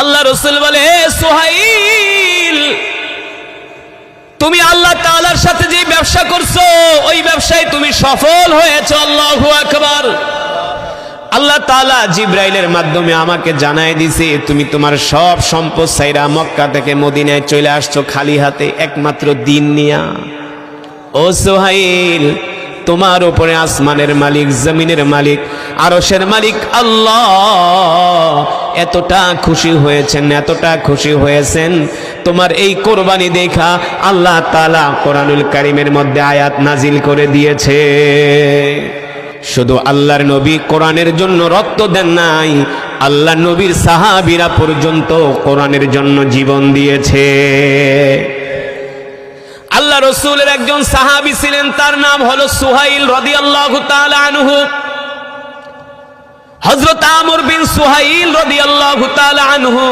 আল্লাহ রাসূল বলে, হে সুহাইল, তুমি আল্লাহ তাআলার সাথে যে ব্যবসা করছো ওই ব্যবসায় তুমি সফল হয়েছো। আল্লাহু আকবার। আল্লাহ তাআলা জিবরাইলের মাধ্যমে আমাকে জানায় দিছে, তুমি তোমার সব সম্পদ ছাইরা মক্কা থেকে মদিনায় চলে আসছো খালি হাতে, একমাত্র দিন নিয়া। ও সুহাইল, তোমার উপরে আসমানের মালিক, জমিনের মালিক, আরশের মালিক আল্লাহ এতটা খুশি হয়েছেন, এতটা খুশি হয়েছেন, তোমার এই কোরবানি দেখা আল্লাহ তাআলা কোরআনুল কারীমের মধ্যে আয়াত নাজিল করে দিয়েছে। শুধু আল্লাহর নবী কোরআনের জন্য রক্ত দেন নাই, আল্লাহ নবীর সাহাবীরা পর্যন্ত কোরআনের জন্য জীবন দিয়েছে। আল্লাহ রাসূলের একজন সাহাবী ছিলেন, তার নাম হলো সুহাইল রাদিয়াল্লাহু তাআলা আনহু। হযরত আমর বিন সুহাইল রাদিয়াল্লাহু তাআলা আনহু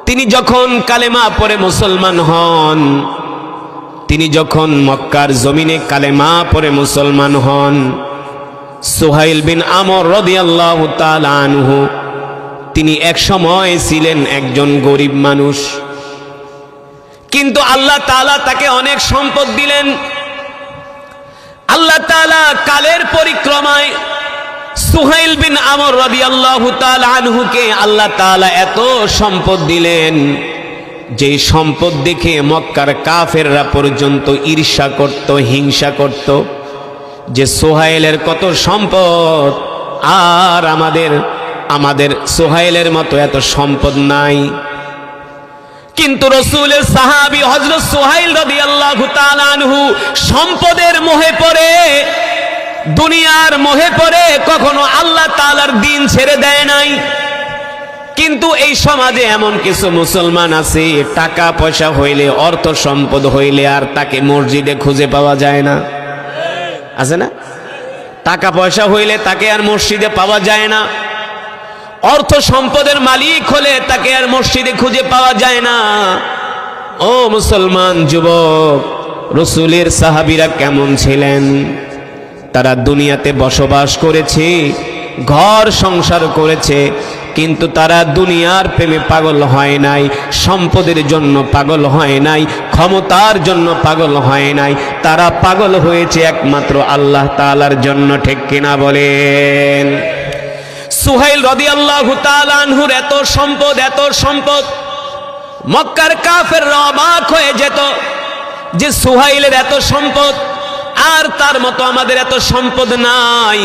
তিনি যখন কালেমা পড়ে মুসলমান হন, তিনি যখন মক্কার জমিনে কালেমা পড়ে মুসলমান হন, সুহাইল বিন আমর রাদিয়াল্লাহু তাআলা আনহু তিনি এক সময় ছিলেন একজন গরিব মানুষ, কিন্তু আল্লাহ তাআলা তাকে অনেক সম্পদ দিলেন। আল্লাহ তাআলা কালের পরিক্রমায় সুহাইল বিন আমর রাদিয়াল্লাহু তাআলা আনহুকে আল্লাহ তাআলা এত সম্পদ দিলেন, যেই সম্পদ দেখে মক্কার কাফেররা পর্যন্ত ঈর্ষা করত, হিংসা করত, যে সুহাইলের কত সম্পদ, আর আমাদের সুহাইলের মতো এত সম্পদ নাই। কিন্তু রাসূলের সাহাবী হযরত সুহাইল রাদিয়াল্লাহু তাআলা আনহু সম্পদের মোহে পড়ে, দুনিয়ার মোহে পড়ে কখনো আল্লাহ তাআলার দ্বীন ছেড়ে দেয় নাই। কিন্তু এই সমাজে এমন কিছু মুসলমান আছে, টাকা পয়সা হইলে, অর্থ সম্পদ হইলে আর তাকে মসজিদে খুঁজে পাওয়া যায় না, আছে না? টাকা পয়সা হইলে তাকে আর মসজিদে পাওয়া যায় না, অর্থ সম্পদের মালিক হলে তাকে আর মসজিদে খুঁজে পাওয়া যায় না। ও মুসলমান যুবক, রাসূলের সাহাবীরা কেমন ছিলেন? তারা দুনিয়াতে বসবাস করেছে, ঘর সংসার করেছে, কিন্তু তারা দুনিয়ার প্রেমে পাগল হয় নাই, সম্পদের জন্য পাগল হয় নাই, ক্ষমতার জন্য পাগল হয় নাই, তারা পাগল হয়েছে একমাত্র আল্লাহ তাআলার জন্য। ঠিক কিনা বলেন? সুহাইল রাদিয়াল্লাহু তাআলা আনহুর এত সম্পদ, এত সম্পদ, মক্কার কাফেররা অবাক হয়ে যেত যে সুহাইলের এত সম্পদ, আর তার মতো আমাদের এত সম্পদ নাই।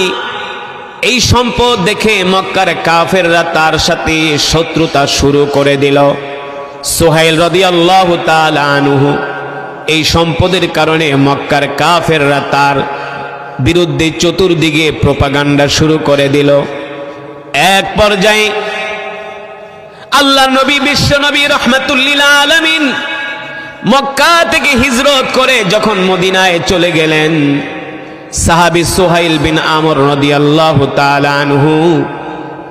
এই সম্পদ দেখে মক্কার কাফেররা তার সাথে শত্রুতা শুরু করে দিল। সুহাইল রাদিয়াল্লাহু তাআলা আনহু এই সম্পদের কারণে মক্কার কাফেররা তার বিরুদ্ধে চতুর্দিকে প্রোপাগান্ডা শুরু করে দিল। এক পর্যায়ে আল্লাহর নবী, বিশ্ব নবী রাহমাতুল লিল আলামিন মক্কা থেকে হিজরত করে যখন মদিনায় চলে গেলেন, সাহাবী সুহাইল বিন আমর রাদিয়াল্লাহু তাআলা আনহু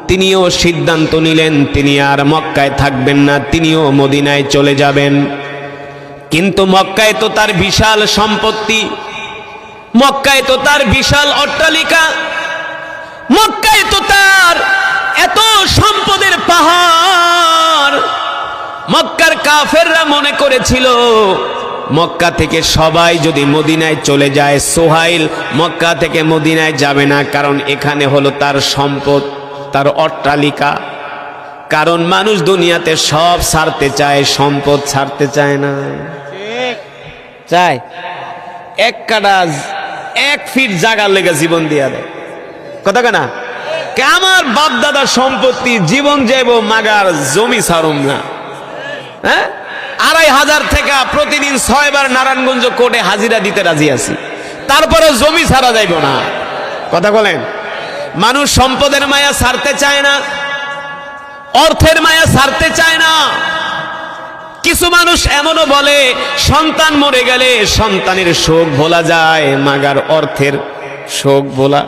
তিনিও সিদ্ধান্ত নিলেন তিনি আর মক্কায় থাকবেন না, তিনিও মদিনায় চলে যাবেন। কিন্তু মক্কায় তো তার বিশাল সম্পত্তি, মক্কায় তো তার বিশাল অট্টালিকা, মক্কায় তো তার এত সম্পদের পাহাড়। মক্কার কাফেররা মনে করেছিল মক্কা থেকে সবাই যদি মদিনায় চলে যায়, সুহাইল মক্কা থেকে মদিনায় যাবে না, কারণ এখানে হলো তার সম্পদ, তার অট্টালিকা। কারণ মানুষ দুনিয়াতে সব ছাড়তে চায়, সম্পদ ছাড়তে চায় না। চায় এক কাটা, 1 ফিট জায়গার লেগে জীবন দিয়া দেয়, কথা কেনা? আমার বাপ দাদার সম্পত্তি, জীবন যাইব মাগার, জমি ছাড়ুম না। হ্যাঁ, 2500 টাকা প্রতিদিন 6 বার নারায়ণগঞ্জ কোর্টে হাজিরা দিতে রাজি আছি, তারপরে জমি ছাড়া যাইব না, কথা বলেন? মানুষ সম্পদের মায়া ছাড়তে চায় না, অর্থের মায়া ছাড়তে চায় না। কিছু মানুষ এমনও বলে সন্তান মরে গেলে সন্তানের শোক ভোলা যায়, মাগার অর্থের শোক ভোলা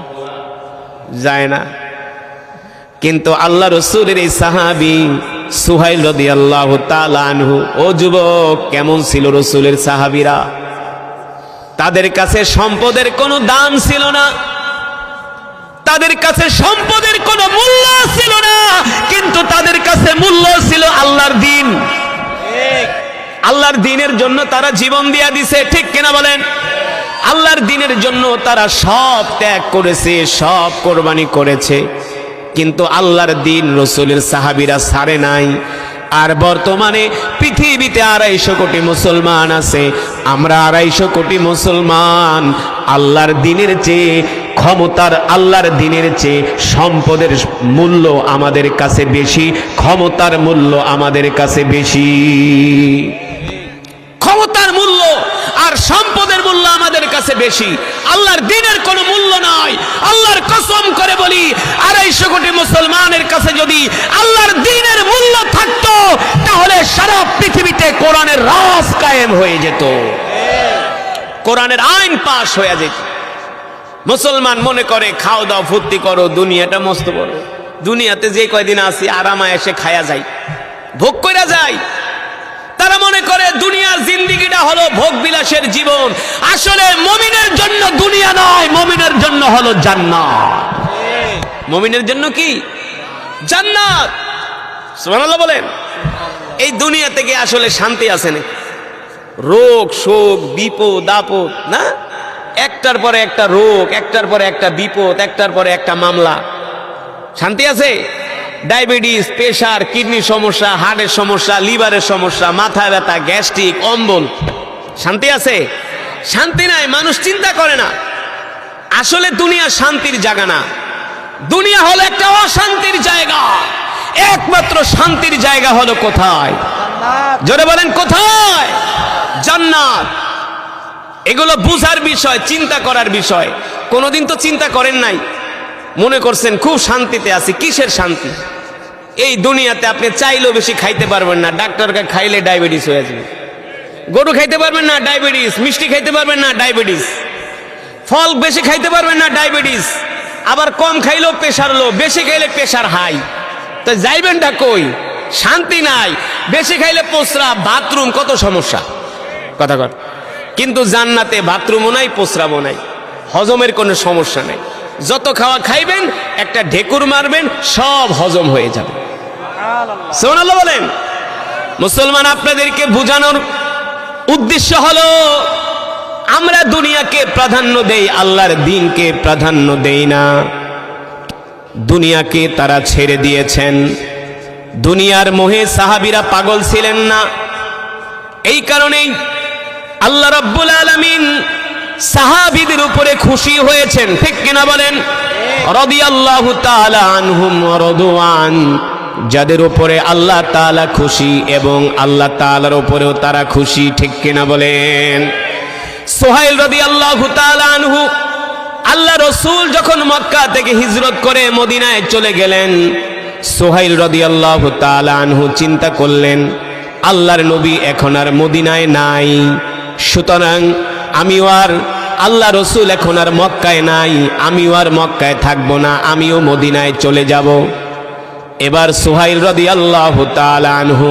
যায় না। কিন্তু আল্লাহ রাসূলের এই সাহাবী সুহাইল রাদিয়াল্লাহু তাআলা আনহু, ও যুবক, কেমন ছিল রাসূলের সাহাবীরা? তাদের কাছে সম্পদের কোনো দাম ছিল না, তাদের কাছে সম্পদের কোনো মূল্য ছিল না, কিন্তু তাদের কাছে মূল্য ছিল আল্লাহর দ্বীন। আল্লাহর দ্বীনের জন্য তারা জীবন দিয়া দিছে, ঠিক কিনা বলেন? আল্লাহর দ্বীনের জন্য তারা সব ত্যাগ করেছে, সব কোরবানি করেছে, কিন্তু আল্লাহর দ্বীন রাসূলের সাহাবীরা ছাড়ে নাই। আর বর্তমানে পৃথিবীতে 250 কোটি মুসলমান আছে, আমরা 250 কোটি মুসলমান আল্লাহর দ্বীনের চেয়ে, ক্ষমতার আল্লাহর দ্বীনের চেয়ে সম্পদের মূল্য আমাদের কাছে বেশি, ক্ষমতার মূল্য আমাদের কাছে বেশি। ক্ষমতার মূল্য আর সম্পদের মূল্য আমাদের কাছে বেশি, আল্লাহর দ্বীনের কোনো মূল্য নাই। আল্লাহর কসম করে বলি, 250 কোটি মুসলমানের কাছে যদি আল্লাহর দ্বীনের মূল্য থাকতো, তাহলে সারা পৃথিবীতে কোরআনের রাজ কায়েম হয়ে যেত, কোরআনের আইন পাশ হয়ে যেত। মুসলমান মনে করে খাও দাও ফুর্তি করো, দুনিয়াটা মস্ত বড়, দুনিয়াতে যে কয়দিন আছি আরামে এসে খায়া যায়, ভোগ কইরা যায়। তারা মনে করে দুনিয়ার জিন্দেগিটা হলো ভোগ বিলাসের জীবন। আসলে মুমিনের জন্য দুনিয়া নয়, মুমিনের জন্য হলো জান্নাত। মুমিনের জন্য কি? জান্নাত। সুবহানাল্লাহ বলেন। এই দুনিয়া থেকে আসলে শান্তি আছে না? রোগ শোক বিপদ আপদ, না? একটার পরে একটা রোগ, একটার পরে একটা বিপদ, একটার পরে একটা মামলা। শান্তি আছে? ডায়াবেটিস, প্রেশার, কিডনির সমস্যা, হার্টের সমস্যা, লিভারের সমস্যা, মাথা ব্যথা, গ্যাস্ট্রিক, অম্বল। শান্তি আছে? শান্তি নাই, মানুষ চিন্তা করে না। আসলে দুনিয়া শান্তির জায়গা না, দুনিয়া হলো একটা অশান্তির জায়গা। একমাত্র শান্তির জায়গা হলো কোথায়? জোরে বলেন কোথায়? জান্নাত। এগুলো বুঝার বিষয়, চিন্তা করার বিষয়। কোনোদিন তো চিন্তা করেন নাই, মনে করছেন খুব শান্তিতে আছি। কিসের শান্তি? এই দুনিয়াতে আপনি চাইলেও বেশি খাইতে পারবেন না, ডাক্তারকে খাইলে ডায়াবেটিস হয়ে যাবে। গরু খাইতে পারবেন না, ডায়াবেটিস। মিষ্টি খাইতে পারবেন না, ডায়াবেটিস। ফল বেশি খাইতে পারবেন না, ডায়াবেটিস। আবার কম খাইলেও প্রেশার লো, বেশি খাইলে প্রেশার হাই। তো যাইবেনটা কই? শান্তি নাই। বেশি খাইলে প্রস্রাব, বাথরুম, কত সমস্যা, কথা কর। কিন্তু জান্নাতে বাথরুমও নাই, প্রস্রাবও নাই, হজমের কোনো সমস্যা নেই। যত খাওয়া খাইবেন, একটা ঢেকুর মারবেন, সব হজম হয়ে যাবে। সুবহানাল্লাহ বলেন। মুসলমান, আপনাদেরকে বোঝানোর উদ্দেশ্য হলো, আমরা দুনিয়াকে প্রাধান্য দেই, আল্লাহর দ্বীনকে প্রাধান্য দেই না। দুনিয়াকে তারা ছেড়ে দিয়েছেন। দুনিয়ার মোহে সাহাবীরা পাগল ছিলেন না। এই কারণেই আল্লাহ রাব্বুল আলামিন সাহাবীদের উপরে খুশি হয়েছেন, ঠিক কিনা বলেন? রাদিয়াল্লাহু তাআলা আনহুম ওয়া রাদওয়ান। যাদের উপরে আল্লাহ তাআলা খুশি এবং আল্লাহ তাআলার উপরেও তারা খুশি, ঠিক কিনা বলেন? সুহাইল রাদিয়াল্লাহু তাআলা আনহু, আল্লাহ রাসূল যখন মক্কা থেকে হিজরত করে মদিনায় চলে গেলেন, সুহাইল রাদিয়াল্লাহু তাআলা আনহু চিন্তা করলেন, আল্লাহর নবী এখন আর মদিনায় নাই, সুতরাং আমিও আর, আল্লাহ রসুল এখন আর মক্কায় নাই, আমিও আর মক্কায় থাকবো না, আমিও মদিনায় চলে যাব। এবার সুহাইল রাদিয়াল্লাহু তাআলা আনহু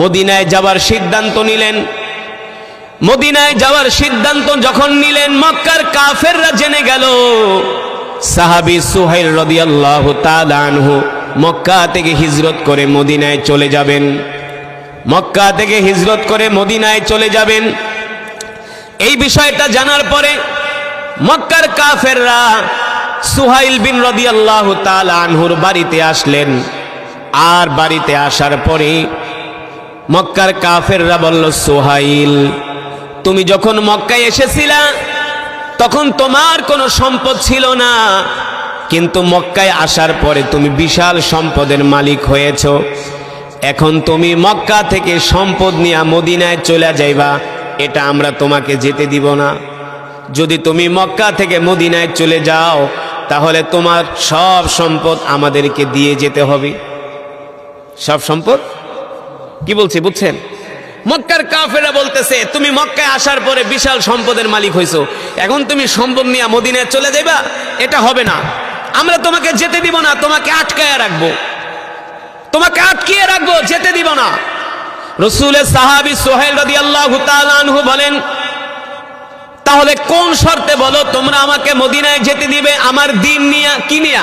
মদিনায় যাবার সিদ্ধান্ত নিলেন। মদিনায় যাওয়ার সিদ্ধান্ত যখন নিলেন, মক্কার কাফেররা জেনে গেল সাহাবী সুহাইল রাদিয়াল্লাহু তাআলা আনহু মক্কা থেকে হিজরত করে মদিনায় চলে যাবেন। মক্কা থেকে হিজরত করে মদিনায় চলে যাবেন। এই বিষয়টা জানার পরে মক্কার কাফেররা সুহাইল বিন রাদিয়াল্লাহু তাআলা আনহুর বাড়িতে আসলেন। আর বাড়িতে আসার পরে মক্কার কাফেররা বলল, সুহাইল, তুমি যখন মক্কায় এসেছিলা তখন তোমার কোনো সম্পদ ছিল না, কিন্তু মক্কায় আসার পরে তুমি বিশাল সম্পদের মালিক হয়েছো। এখন তুমি মক্কা থেকে সম্পদ নিয়ে মদিনায় চলে যাইবা, এটা আমরা তোমাকে যেতে দিব না। যদি তুমি মক্কা থেকে মদিনায় চলে যাও, তাহলে তোমার সব সম্পদ আমাদেরকে দিয়ে যেতে হবে। সব সম্পদ কি বলছি বুঝছেন? মক্কার কাফেররা বলতেছে, তুমি মক্কায় আসার পরে বিশাল সম্পদের মালিক হইছো, এখন তুমি সম্পদ নিয়ে মদিনায় চলে যাইবা, এটা হবে না, আমরা তোমাকে যেতে দিব না, তোমাকে আটকায় রাখবো, তোমাকে আটকিয়ে রাখবো, যেতে দিব না। রাসূলের সাহাবী সুহাইল রাদিয়াল্লাহু তাআলা আনহু বলেন, তাহলে কোন শর্তে বলো তোমরা আমাকে মদিনায় যেতে দিবে? আমার দিন নিয়ে, কি নিয়ে?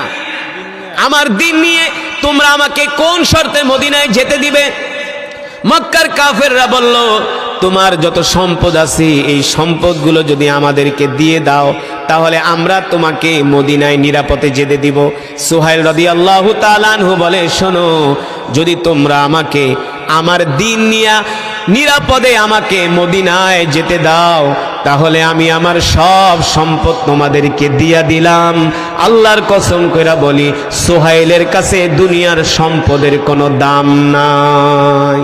আমার দিন নিয়ে তোমরা আমাকে কোন শর্তে মদিনায় যেতে দিবে? মক্কার কাফেররা বলল, তোমার যত সম্পদ আছে এই সম্পদগুলো যদি আমাদেরকে দিয়ে দাও তাহলে আমরা তোমাকে মদিনায় নিরাপদে যেতে দিব। সুহাইল রাদিয়াল্লাহু তাআলা আনহু বলে, শোনো, যদি তোমরা আমাকে আমার দিন নিয়ে নিরাপদে আমাকে মদিনায় যেতে দাও তাহলে আমি আমার সব সম্পদ তোমাদেরকে দিয়া দিলাম। আল্লাহর কসম কইরা বলি, সুহাইলের কাছে দুনিয়ার সম্পদের কোনো দাম নাই।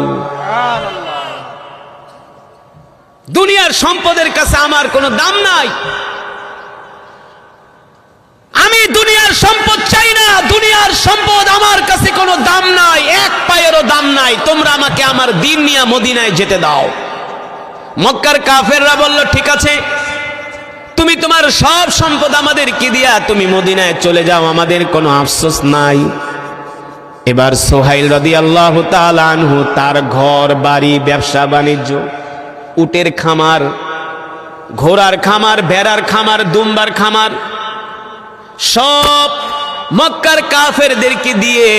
দুনিয়ার সম্পদের কাছে আমার কোনো দাম নাই। আমি দুনিয়ার সম্পদ চাই না, দুনিয়ার সম্পদ আমার কাছে কোনো দাম নাই, এক পায়েরও দাম নাই। তোমরা আমাকে আমার দিন নিয়ে মদিনায় যেতে দাও। মক্কার কাফেররা বলল, ঠিক আছে, তুমি তোমার সব সম্পদ আমাদেরকে দিয়া তুমি মদিনায় চলে যাও, আমাদের কোনো আফসোস নাই। এবার সুহাইল রাদিয়াল্লাহু তাআলা আনহু তার ঘর বাড়ি, ব্যবসা বাণিজ্য, উটের খামার, ঘোড়ার খামার, ভেড়ার খামার, দুম্বার খামার, সব মক্কার কাফেরদেরকে দিয়ে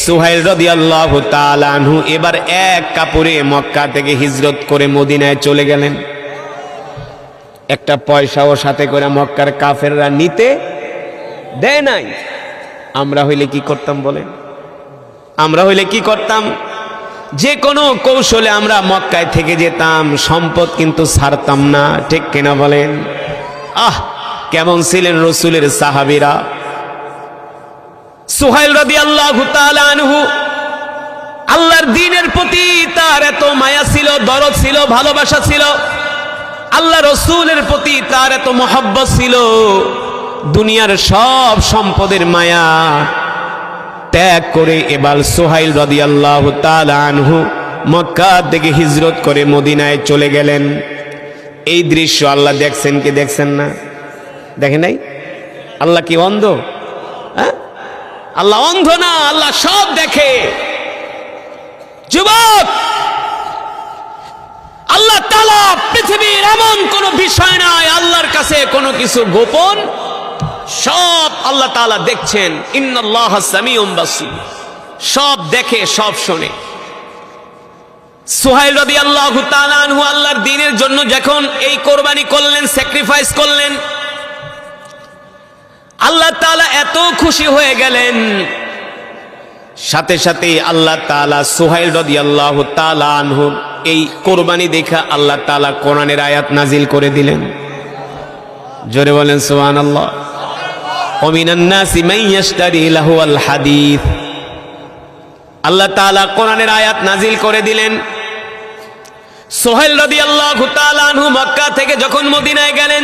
সুহাইল রাদিয়াল্লাহু তাআলা আনহু এবার এক কাপড়ে মক্কা থেকে হিজরত করে মদিনায় চলে গেলেন। একটা পয়সাও সাথে করে মক্কার কাফেররা নিতে দেয় নাই। আমরা হইলে কি করতাম বলেন? আমরা হইলে কি করতাম? যে কোনো কৌশলে আমরা মক্কায় থেকে যেতাম, সম্পদ কিন্তু ছাড়তাম না। ঠিক কিনা বলেন? কেমন ছিলেন রাসূলের সাহাবীরা! সুহাইল রাদিয়াল্লাহু তাআলা আনহু আল্লাহর দ্বীনের প্রতি তার এত মায়া ছিল, দরদ ছিল, ভালোবাসা ছিল, আল্লাহ রাসূলের প্রতি তার এত মহব্বত ছিল, দুনিয়ার সব সম্পদের মায়া ত্যাগ করে এবার সুহাইল রাদিয়াল্লাহু তাআলা আনহু মক্কা থেকে হিজরত করে মদিনায় চলে গেলেন। এই দৃশ্য আল্লাহ দেখছেন কি দেখছেন না? দেখেন নাই? আল্লাহ কি অন্ধ? আল্লাহ অন্ধ না, আল্লাহ সব দেখে। যুবক, আল্লাহ তাআলা পৃথিবীর এমন কোন বিষয় নাই আল্লাহর কাছে কোনো কিছু গোপন, সব আল্লাহ তাআলা দেখছেন। ইন্নাল্লাহা সামিউন বাসীর, সব দেখে, সব শোনে। সুহাইল রাদিয়াল্লাহু তাআলা আনহু আল্লাহর দ্বীনের জন্য যখন এই কোরবানি করলেন, স্যাক্রিফাইস করলেন, আল্লাহ তাআলা এত খুশি হয়ে গেলেন, সাথে সাথে আল্লাহ তাআলা সুহাইল রাদিয়াল্লাহু তাআলা আনহু এই কোরবানি দেখা আল্লাহ তাআলা কোরআনের আয়াত নাজিল করে দিলেন। জোরে বলেন সুবহানাল্লাহ। ওমিনান নাসি মান ইয়াশতারি লাহুল হাদিস, আল্লাহ তাআলা কোরআনের আয়াত নাজিল করে দিলেন। সুহাইল রাদিয়াল্লাহু তাআলা আনহু মক্কা থেকে যখন মদিনায় গেলেন,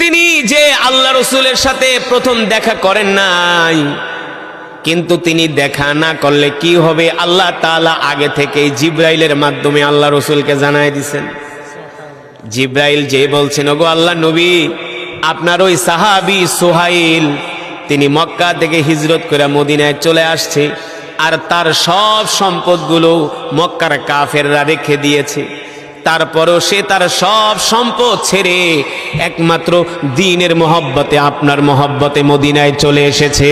তিনি যে আল্লাহ রাসূলের সাথে প্রথম দেখা করেন নাই, কিন্তু তিনি দেখা না করলে কি হবে আল্লাহ তাআলা আগে থেকেই জিবরাইলের মাধ্যমে আল্লাহ রাসূলকে জানায় দিয়েছেন। জিবরাইল যে বলছেন, ওগো আল্লাহ নবী, আপনার ওই সাহাবী সুহাইল তিনি মক্কা থেকে হিজরত করে মদিনায় চলে আসছে, আর তার সব সম্পদগুলো মক্কার কাফেররা রেখে দিয়েছে। তারপরও সে তার সব সম্পদ ছেড়ে একমাত্র দ্বীনের মহব্বতে, আপনার মহব্বতে মদিনায় চলে এসেছে।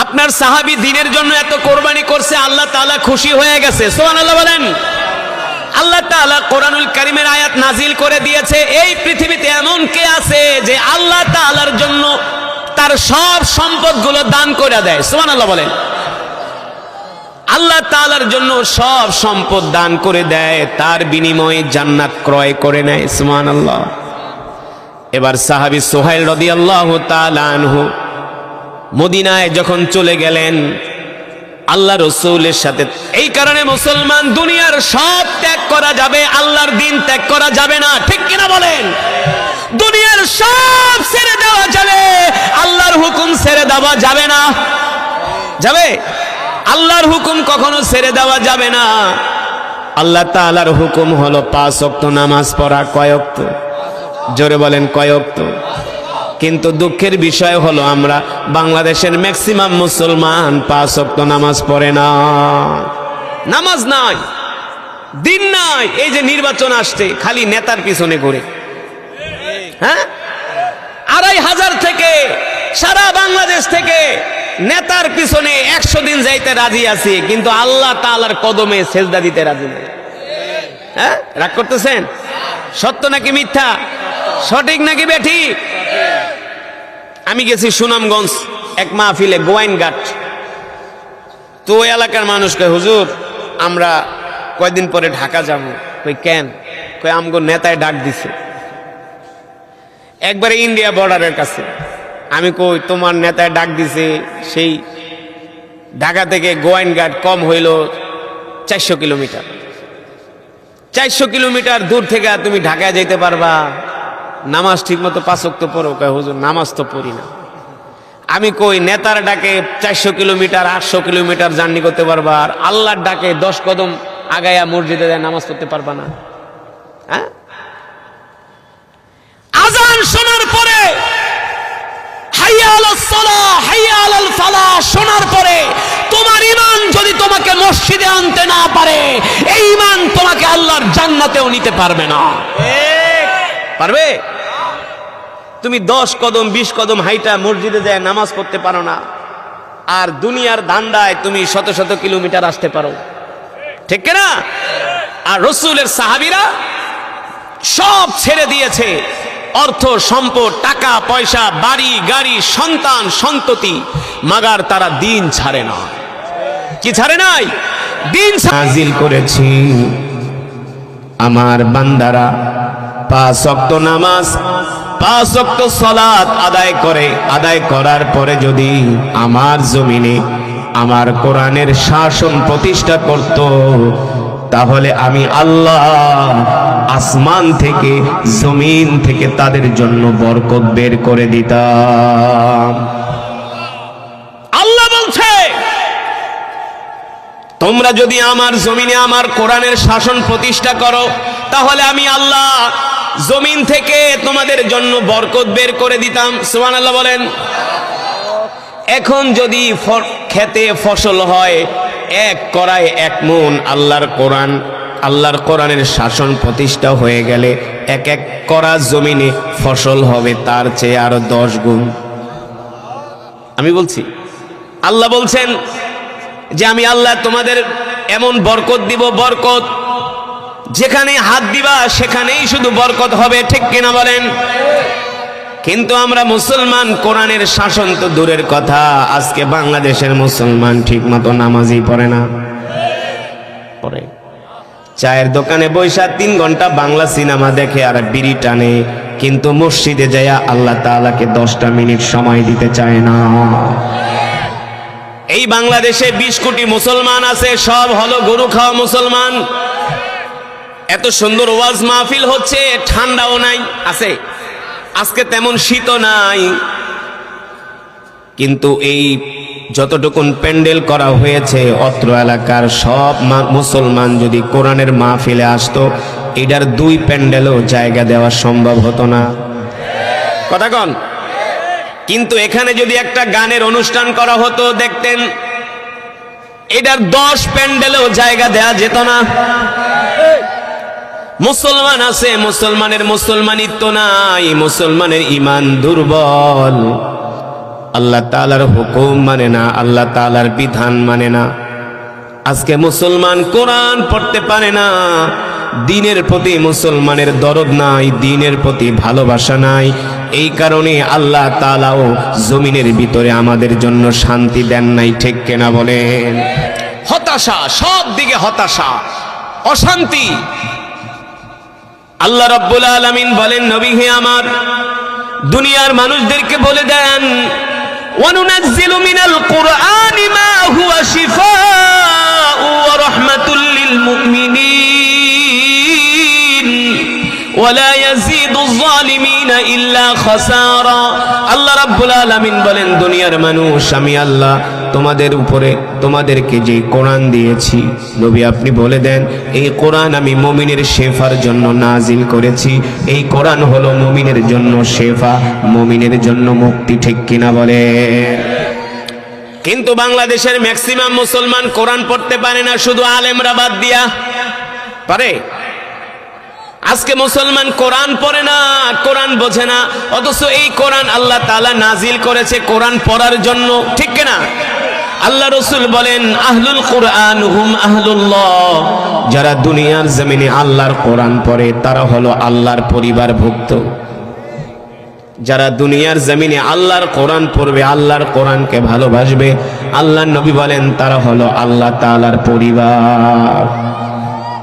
আপনার সাহাবী দ্বীনের জন্য এত কোরবানি করছে, আল্লাহ তাআলা খুশি হয়ে গেছে। সুবহানাল্লাহ বলেন। আল্লাহ তাআলা কোরআনুল কারীমের আয়াত নাজিল করে দিয়েছে, এই পৃথিবীতে এমন কে আছে যে আল্লাহ তাআলার জন্য তার সব সম্পদগুলো দান করে দেয়? সুবহানাল্লাহ বলেন। আল্লাহ তাআলার জন্য সব সম্পদ দান করে দেয়, তার বিনিময়ে জান্নাত ক্রয় করে নেয়। সুবহানাল্লাহ। এবার সাহাবী সুহাইল রাদিয়াল্লাহু তাআলা আনহু মদিনায় যখন চলে গেলেন আল্লাহ রাসূলের সাথে, এই কারণে মুসলমান দুনিয়ার সব ত্যাগ করা যাবে, আল্লাহর দ্বীন ত্যাগ করা যাবে না। ঠিক কিনা বলেন? দুনিয়ার সব ছেড়ে দেওয়া যাবে, আল্লাহর হুকুম ছেড়ে দেওয়া যাবে না। যাবে? আল্লাহর হুকুম কখনো ছেড়ে দেওয়া যাবে না। আল্লাহ তাআলার হুকুম হলো 5 ওয়াক্ত নামাজ পড়া। কয় ওয়াক্ত? জোরে বলেন, কয় ওয়াক্ত? কিন্তু দুঃখের বিষয় হলো আমরা বাংলাদেশের ম্যাক্সিমাম মুসলমান 5 ওয়াক্ত নামাজ পড়ে না। নামাজ নাই, দিন নাই। এই যে নির্বাচন আসছে, খালি নেতার পিছনে ঘুরে। হ্যাঁ, ২৫০০ থেকে সারা বাংলাদেশ থেকে নেতার পিছনে ১০০ দিন যাইতে রাজি আছি, কিন্তু আল্লাহ তাআলার কদমে সেজদা দিতে রাজি নেই। হ্যাঁ, রাগ করতেছেন? সত্য নাকি মিথ্যা? সঠিক নাকি বেঠিক? আমি গেছি সুনামগঞ্জ এক মাহফিলে, গোয়াইনঘাট। তো ওই এলাকার মানুষ কয়, হুজুর আমরা কয়দিন পরে ঢাকা যাব। কই কেন? কই আমগো নেতায় ডাক দিছে একবারে ইন্ডিয়া বর্ডারের কাছে। আমি কই তোমার নেতায় ডাক দিছে, সেই ঢাকা থেকে গোয়াইনঘাট কম হইল ৪০০ কিলোমিটার। ৪০০ কিলোমিটার দূর থেকে তুমি ঢাকায় যাইতে পারবা? নামাজ ঠিক মতো ৫ ওয়াক্ত পড়ো? কয় হুজুর নামাজ তো পড়ি না। আমি কই নেতার ডাকে ৪০০ কিলোমিটার ৮০০ কিলোমিটার জার্নি করতে পারবা, আর আল্লাহর ডাকে ১০ কদম আগায়া মসজিদে যায় নামাজ পড়তে পারবা না? হ্যাঁ, আজান শোনার পরে হাইয়া আলাস সালাহ হাইয়া আলাল ফালাহ শোনার পরে তোমার ঈমান যদি তোমাকে মসজিদে আনতে না পারে, এই ঈমান তোমাকে আল্লাহর জান্নাতেও নিতে পারবে না। পারবে? তুমি ১০ কদম ২০ কদম হাইটা মসজিদে যায় নামাজ পড়তে পারো না, আর দুনিয়ার ধান্দায় তুমি শত শত কিলোমিটার আসতে পারো, ঠিক কিনা? আর রাসূলের সাহাবীরা সব ছেড়ে দিয়েছে, অর্থ সম্পদ, টাকা পয়সা, বাড়ি গাড়ি, সন্তান সন্ততি, মাগার তারা দিন ছাড়ে না। কি ছাড়ে নাই? দিন নাজিল করেছি আমার বান্দারা ৫ ওয়াক্ত নামাজ ৫ ওয়াক্ত সালাত আদায় করে, আদায় করার পরে যদি আমার জমিনে আমার কোরআনের শাসন প্রতিষ্ঠা করত, তাহলে আমি আল্লাহ আসমান থেকে জমিন থেকে তাদের জন্য বরকত বের করে দিতাম। আল্লাহ বলছে, তোমরা যদি আমার জমিনে আমার কোরআনের শাসন প্রতিষ্ঠা করো, তাহলে আমি আল্লাহ জমিন থেকে তোমাদের জন্য বরকত বের করে দিতাম। সুবহানাল্লাহ বলেন। এখন যদি খেতে ফসল হয় ১ কড়ায় ১ মণ, আল্লাহর কোরআনের শাসন প্রতিষ্ঠা হয়ে গেলে ১ কড়া জমিনে ফসল হবে তার চেয়ে আরো ১০ গুণ। আমি বলছি, আল্লাহ বলছেন যে আমি আল্লাহ তোমাদের এমন বরকত দিব, বরকত যেখানে হাত দিবা সেখানেই শুধু বরকত হবে, ঠিক কিনা বলেন? কিন্তু আমরা মুসলমান, কোরআনের শাসন তো দূরের কথা, আজকে বাংলাদেশের মুসলমান ঠিক মতো নামাজই পড়ে না। পড়ে চায়ের দোকানে বৈশা ৩ ঘন্টা বাংলা সিনেমা দেখে আর বিড়ি টানে, কিন্তু মসজিদে যায়া আল্লাহ তাআলাকে 10টা মিনিট সময় দিতে চায় না। এই বাংলাদেশে 20 কোটি মুসলমান আছে, সব হলো গরু খাওয়া মুসলমান। এত সুন্দর ওয়াজ মাহফিল হচ্ছে, ঠান্ডাও নাই, আছে আজকে তেমন শীতও নাই, কিন্তু এই যতটুকুন প্যান্ডেল করা হয়েছে অত্র এলাকার সব মুসলমান যদি কোরআনের মাহফিলে আসতো, এটার 2 প্যান্ডেলও জায়গা দেওয়া সম্ভব হতো না। কথা কন? কিন্তু এখানে যদি একটা গানের অনুষ্ঠান করা হতো, দেখতেন এটার 10 প্যান্ডেলেও জায়গা দেওয়া যেত না। মুসলমান আছে, মুসলমানের মুসলমানিত্ব নাই, মুসলমানের ঈমান দুর্বল, আল্লাহ তাআলার হুকুম মানে না, আল্লাহ তাআলার বিধান মানে না। আজকে মুসলমান কোরআন পড়তে পারে না, দ্বীনের প্রতি মুসলমানের দরদ নাই, দ্বীনের প্রতি ভালোবাসা নাই। এই কারণে আল্লাহ তাআলাও জমিনের ভিতরে আমাদের জন্য শান্তি দেন নাই, ঠিক কিনা বলেন? হতাশা, সব দিকে হতাশা, অশান্তি। আল্লাহ রাব্বুল আলামিন বলেন, নবী হে আমার, দুনিয়ার মানুষদেরকে বলে দেন, ওয়ানুনাজ্জিলু মিনাল কুরআনি মা হুয়া শিফাউ ওয়া রাহমাতুল লিল মুমিনিন ওয়া লা ইয়াজিদুয যালিমিনা ইল্লা খাসারা। আল্লাহ রাব্বুল আলামিন বলেন, দুনিয়ার মানুষ, আমি আল্লাহ তোমাদেরকে যে কোরআন দিয়েছি, নবী আপনি বলে দেন, এই কোরআন আমি মুমিনের শেফার জন্য নাজিল করেছি। এই কোরআন হলো মুমিনের জন্য শেফা, মুমিনের জন্য মুক্তি, ঠিক কিনা বলে? কিন্তু বাংলাদেশের ম্যাক্সিমাম মুসলমান কোরআন পড়তে পারে না, শুধু আলেমরা বাদ দিয়া। পারে? আজকে মুসলমান কোরআন পড়ে না, কোরআন বোঝে না, অথচ এই কোরআন আল্লাহ তাআলা নাজিল করেছে কোরআন পড়ার জন্য, ঠিক কিনা? আল্লাহ রসুল বলেন, আহলুল কুরআন হুম আহলুল্লাহ, যারা দুনিয়ার জমিনে আল্লাহর কোরআন পড়ে তারা হলো আল্লাহর পরিবারভুক্ত। যারা দুনিয়ার জমিনে আল্লাহর কোরআন পড়বে, আল্লাহর কোরআনকে ভালোবাসবে, আল্লাহর নবী বলেন তারা হলো আল্লাহ তাআলার পরিবার,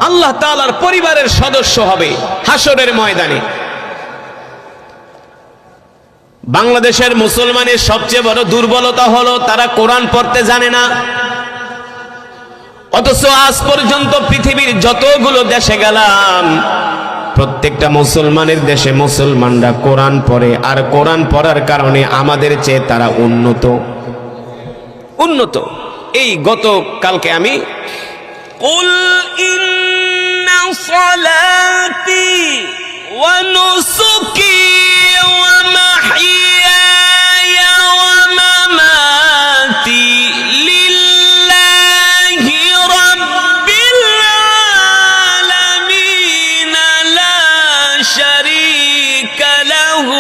আল্লাহ তাআলার পরিবারের সদস্য হবে হাসরের ময়দানে। বাংলাদেশের মুসলমানের সবচেয়ে বড় দুর্বলতা হলো তারা কোরআন পড়তে জানে না। অথচ আজ পর্যন্ত পৃথিবীর যতগুলো দেশে গেলাম, প্রত্যেকটা মুসলমানের দেশে মুসলমানরা কোরআন পড়ে, আর কোরআন পড়ার কারণে আমাদের চেয়ে তারা উন্নত। এই গত কালকে আমি কুল ইন্না সালাতি ওয়া নুসুকি ওয়া মাহইয়ায়া ওয়া মামাতি লিল্লাহি রাব্বিল আলামিন লা শারীকা লাহু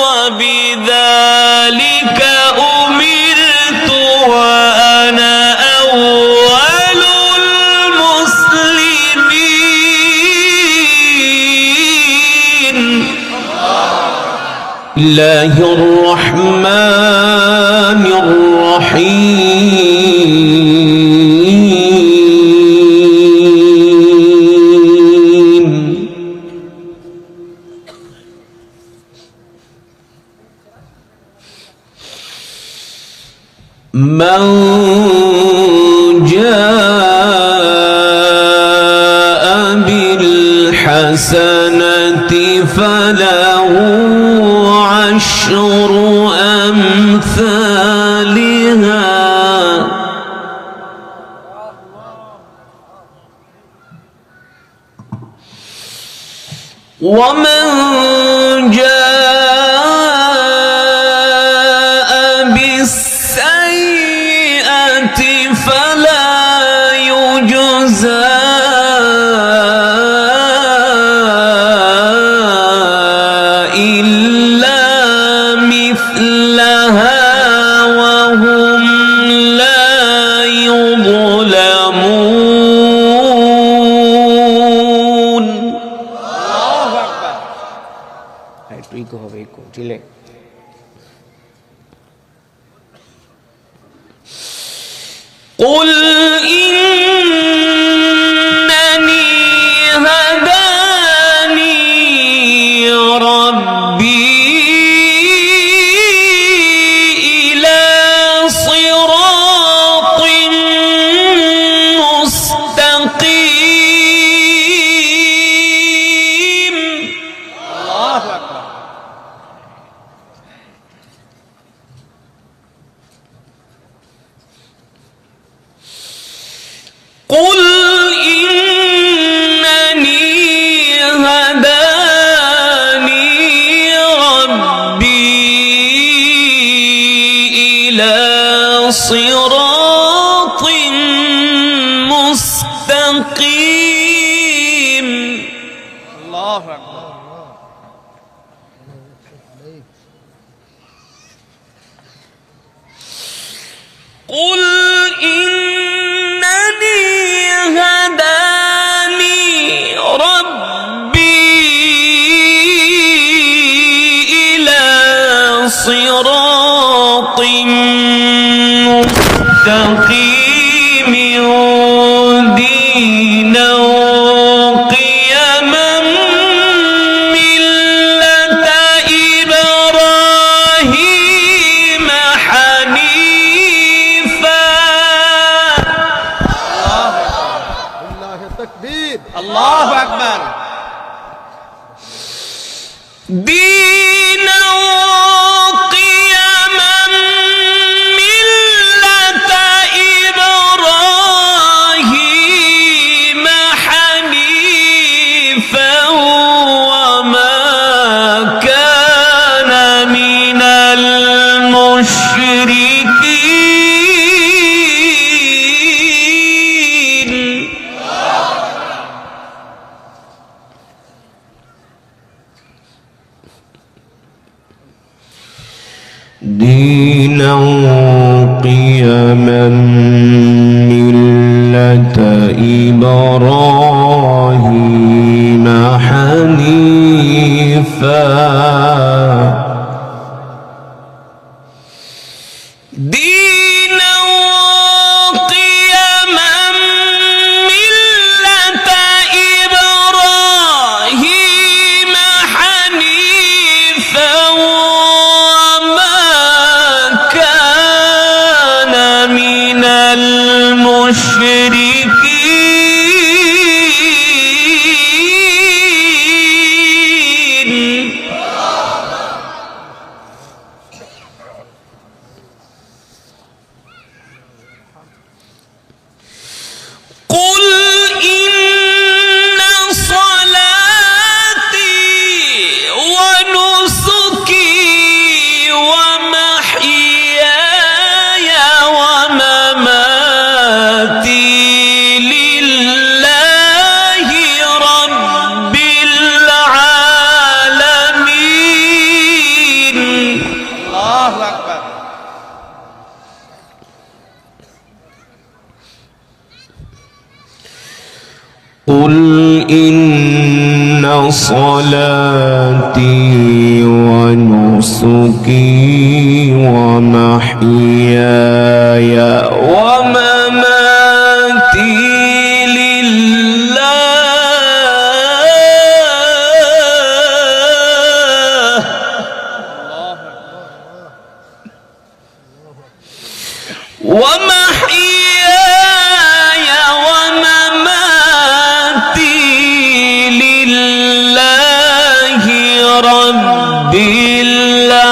ওয়া বিযালিকা উমিরতু ওয়া আনা আউয়ালুল মুসলিমিন। বিসমিল্লাহির রহমানির রহিম। মান জাআ বিল হাসানাতি ফালাহু আশরু আমসালিহা ওয়া মান জাআ বিস-সাইয়্যাতি ফালা ইউজযা ইল্লা মিসলাহা ওয়া হুম লা ইউযলামুন। আল্লাহু আকবার। একটু ইকো হবে, ইকো ঠিক। قل إنني هداني ربي إلى صراط مستقيم. الله أكبر. قل إنني هداني ربي إلى صراط مستقيم. الله أكبر. قل إنني هداني ربي إلى صراط مستقيم دينا قيما ملة إبراهيم حنيفا. الله أكبر. دينا قيما ملة إبراهيم حنيفا وما كان من المشركين. قيما ملة إبراهيم حنيفا قل إن صلاتي ونسكي ومحياي ومماتي لله ومحياي ومماتي لله رب العالمين.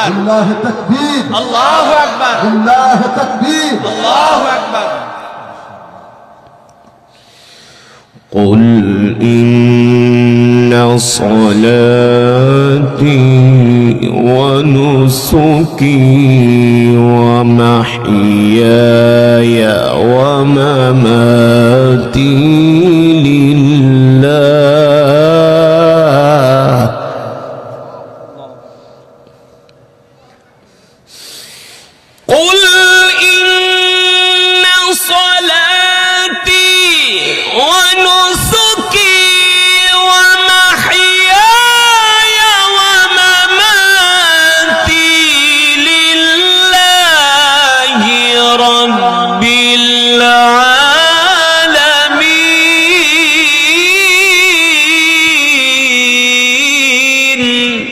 الله تكبير الله أكبر الله تكبير الله أكبر. قل إن صلاتي ونسكي ومحياي ومماتي لله قل إن صلاتي ونسكي ومحياي ومماتي لله رب العالمين.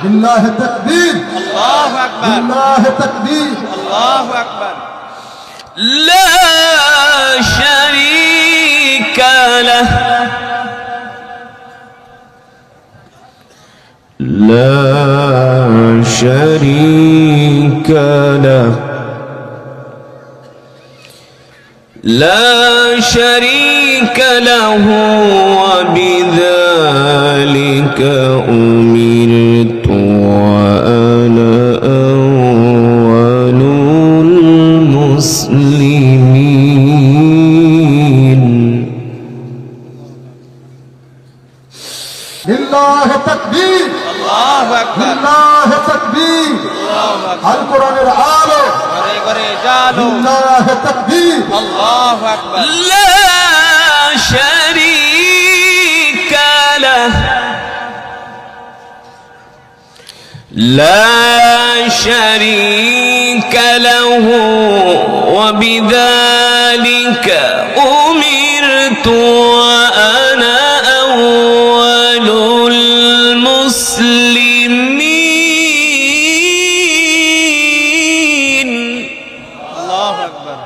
لله تكبير الله أكبر لله تكبير الله أكبر. لا شريك له لا شريك له لا شريك له وبذلك أمرت وأنا أول المسلمين. لله تكبير الله أكبر لله تكبير القرآن العالم ঘরে ঘরে জালো। لله تكبير الله أكبر. لا شريك له لا شريك له وبذلك أمرت وأنا أول المسلمين. الله أكبر.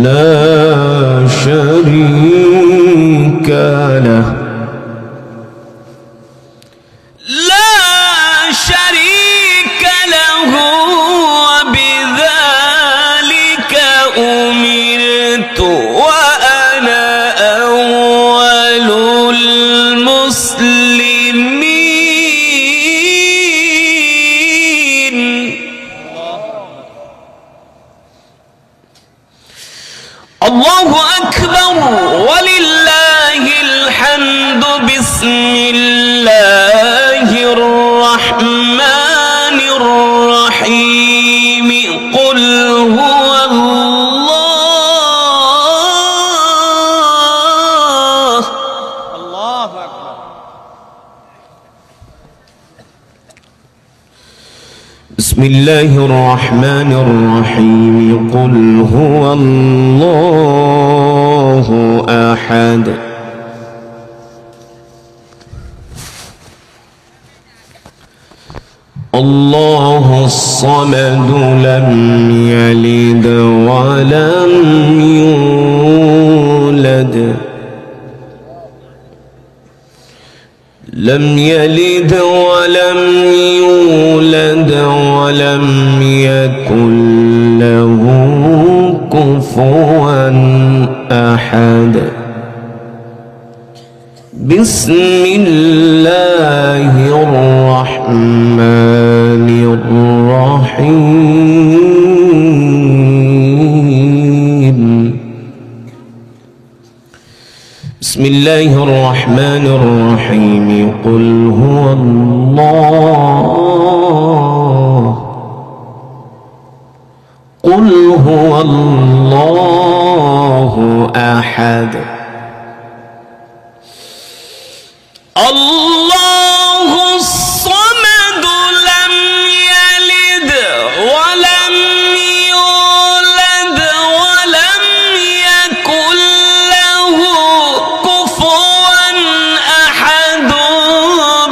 لا شريك له لا شريك له وبذلك أمرت وأنا أول المسلمين. আল্লাহু আকবার ওয়ালিল্লাহিল হামদু বিসমিল্লাহির রাহমানির রহিম কুল হুয়াল্লাহ আল্লাহু আকবার। بسم الله الرحمن الرحيم قل هو الله أحد الله الصمد لم يلد ولم يولد لم يلد ولم يولد ولم يكن له كفوا أحد بسم الله الرحمن الرحيم بسم الله الرحمن الرحيم قل هو الله قل هو الله أحد الله الصمد لم يلد ولم يولد ولم يكن له كفوا أحد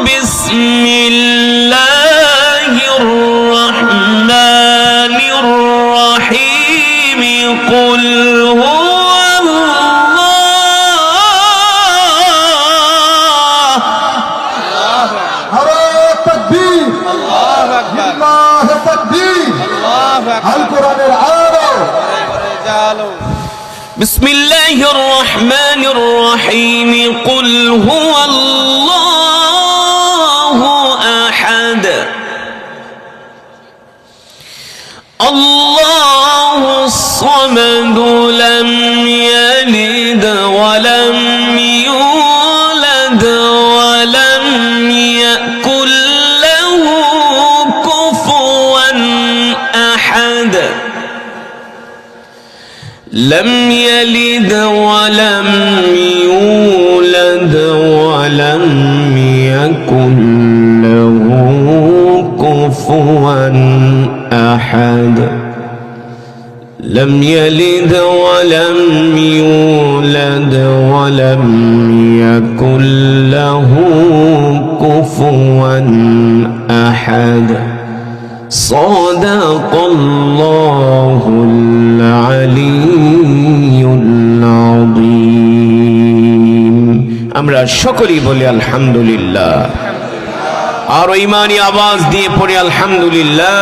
بسم الله الرحمن الرحيم قل هو নারে তাকবীর, আল্লাহু আকবার। লিল্লাহি তাকবীর। আল্লাহু আল আকবার। কোরআনের আলো, জালো। بسم الله الرحمن الرحيم قل هو الله أحد الله الصمد لم يلد ولم يولد ولم يكن له كفوا أحد لم يلد ولم يولد ولم يكن له كفوا أحد لم يلد ولم يولد ولم يكن له كفوا أحد صدق الله العلي العظيم আমরা সকলেই বলি আলহামদুলিল্লাহ আর ঈমানি আওয়াজ দিয়ে পড়ি আলহামদুলিল্লাহ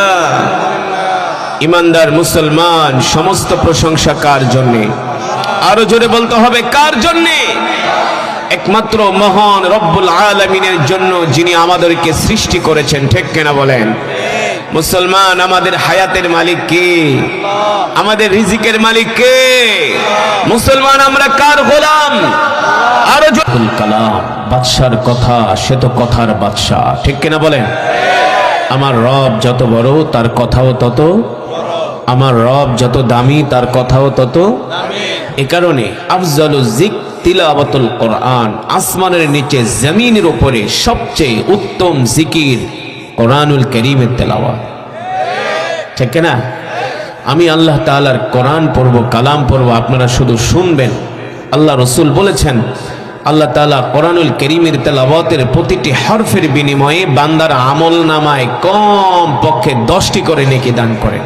ঈমানদার মুসলমান সমস্ত প্রশংসা কার জন্য আরো জোরে বলতে হবে কার জন্য একমাত্র মহান রব্বুল আলামিনের জন্য যিনি আমাদেরকে সৃষ্টি করেছেন ঠিক কিনা বলেন মুসলমান আমাদের হায়াতের মালিক কে আমাদের রিজিকের মালিক কে মুসলমান আমরা কার গোলাম আরো জোরে কালাম বাদশার কথা সে তো কথার বাদশা ঠিক কিনা বলেন আমার রব যত বড় তার কথাও তত আমার রব যত দামি তার কথাও তত এই কারণে আফজালুজ যিক তিলাওয়াতুল কোরআন আসমানের নিচে জমিনের উপরে সবচেয়ে উত্তম জিকির কোরআনুল কারীমের তেলাওয়াত ঠিক না আমি আল্লাহ তাআলার কোরআন পড়ব কালাম পড়ব আপনারা শুধু শুনবেন আল্লাহ রাসূল বলেছেন আল্লাহ তাআলা কোরআনুল কারীমের তেলাওয়াতের প্রতিটি হরফের বিনিময়ে বান্দার আমলনামায় কম পক্ষে 10টি করে নেকি দান করেন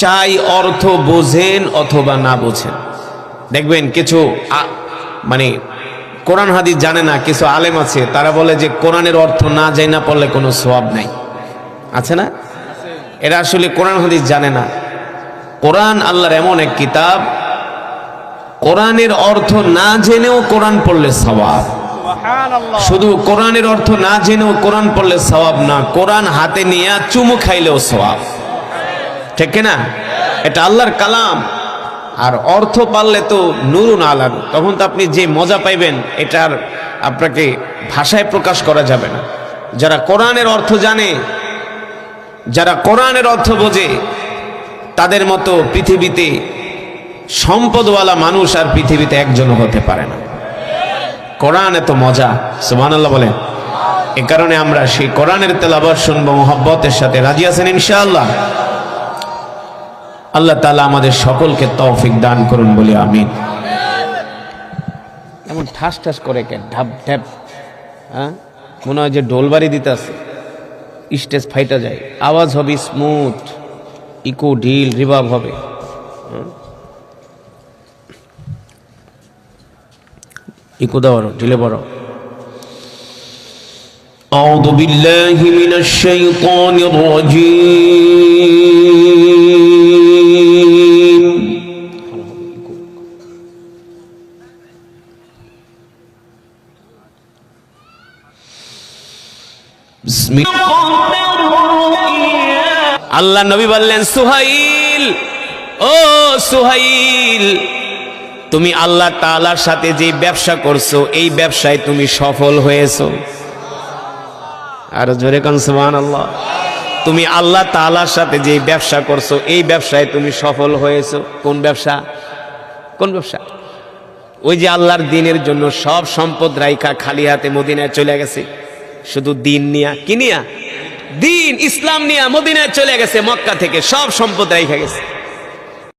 চাই অর্থ বোঝেন অথবা না বোঝেন দেখবেন কিছু মানে কোরআন হাদিস জানে না কিছু আলেম আছে তারা বলে যে কোরআনের অর্থ না জানা না পড়লে কোনো সওয়াব নাই আছে না এরা আসলে কোরআন হাদিস জানে না কোরআন আল্লাহর এমন এক কিতাব কোরআনের অর্থ না জেনেও কোরআন পড়লে সওয়াব সুবহানাল্লাহ। শুধু কোরআনের অর্থ না জেনেও কোরআন পড়লে সওয়াব না কোরআন হাতে নিয়ে চুমু খাইলেও সওয়াব ঠিক না এটা আল্লাহর কালাম আর অর্থ পারলে তো নুরুন আলান, তখন তো আপনি যে মজা পাইবেন এটার আপনাকে ভাষায় প্রকাশ করা যাবে না। যারা কোরআনের অর্থ জানে, যারা কোরআনের অর্থ বোঝে, তাদের মতো পৃথিবীতে সম্পদওয়ালা মানুষ আর পৃথিবীতে একজন হতে পারে না। কোরআন এত মজা, সুবহানাল্লাহ বলেন। এ কারণে আমরা সেই কোরআনের তেলাওয়াত শুনবো মোহাব্বতের সাথে। রাজি আছেন ইনশাআল্লাহ? আল্লাহ তাআলা আমাদের সকলকে তৌফিক দান করুন বলি আমিন। এমন ঠাস ঠাস করে কেন, ঢাপ ঢাপ, হ্যাঁ মনে হয় যে ঢোলবাড়ি দিতে আছে, স্টেজ ফাইটা যায়, আওয়াজ হবে স্মুথ, ইকো ঢিল রিভাব হবে। ইকো দাও, ঢিলে বড়। أعوذ بالله من الشيطان الرجيم بسم আল্লাহ নবী বললেন, সুহাইল, ও সুহাইল, তুমি আল্লাহ তাআলার সাথে যে ব্যবসা করছো এই ব্যবসায় তুমি সফল হয়েছো। আর জোরে কোন সুবহানাল্লাহ। তুমি আল্লাহ তাআলার সাথে যে ব্যবসা করছো এই ব্যবসায় তুমি সফল হয়েছো। কোন ব্যবসা? কোন ব্যবসা? ওই যে আল্লাহর দ্বীনের জন্য সব সম্পদ রাইখা খালি হাতে মদিনায় চলে গেছে, শুধু দ্বীন নিয়া, কি নিয়া? দ্বীন ইসলাম নিয়া মদিনায় চলে গেছে, মক্কা থেকে সব সম্পদ রাইখা গেছে।